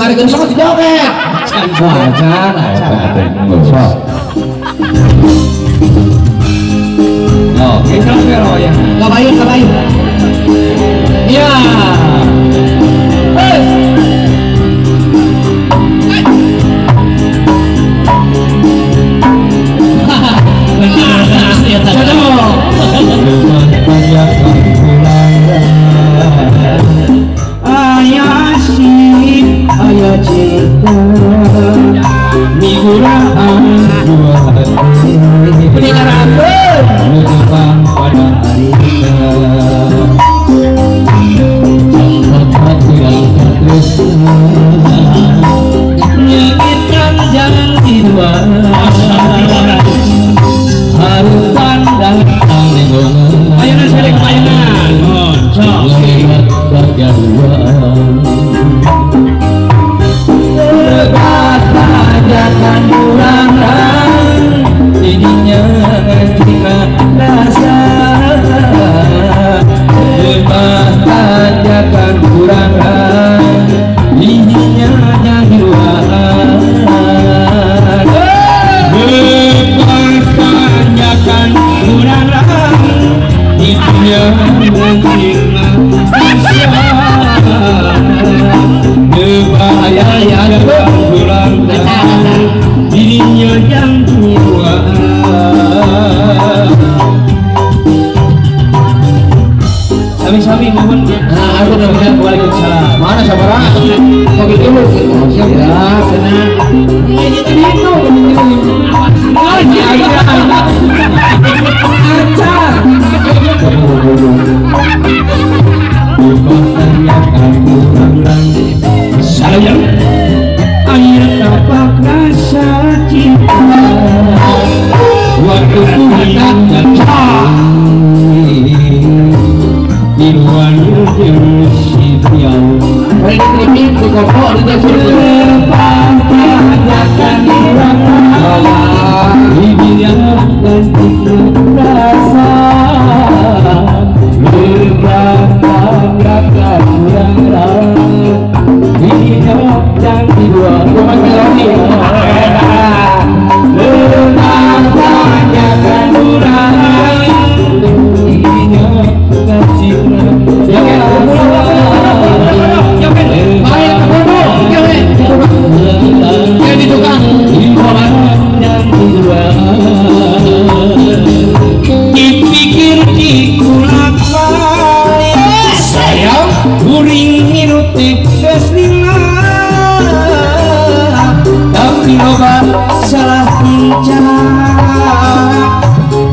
karikeun sok dijoget. Can wajan sok. Oh, kita vero ya. Kabayin. Ya. Ayah sih, ayah cinta, miguraan dua hati, pendengaran berdepan pada harita, tempat yang tertresna, nyakitkan jangan dua, harus pandang tanggung. Ayo nasi kepayangan, lihat kejauhan. Jangan kurang jadinya cina rasa lepas jangan kurang jadinya jagoan lepas jangan kurang jadinya cina rasa bahaya kurang dirinya yang tua. Sami-sami mohon. Nah, aku udah bilang waalaikumsalam. Mana sabara? Kopi dulu. Siap ya, tenang. Ini tadi itu. Acar. Sayang air tapak rasa cinta waktu ku hendak di luar si tiang ini dikokok di depan tanyakan bibirnya dan rasa lepas yang hidup yang dua rumah melodi tanyakan kurang hidup kecil dipikir dikulak sayang guring hidup tekes tapi loba salah pincang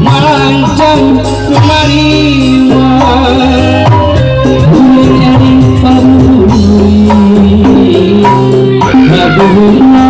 melancang kemari bulur jadi paburi aduh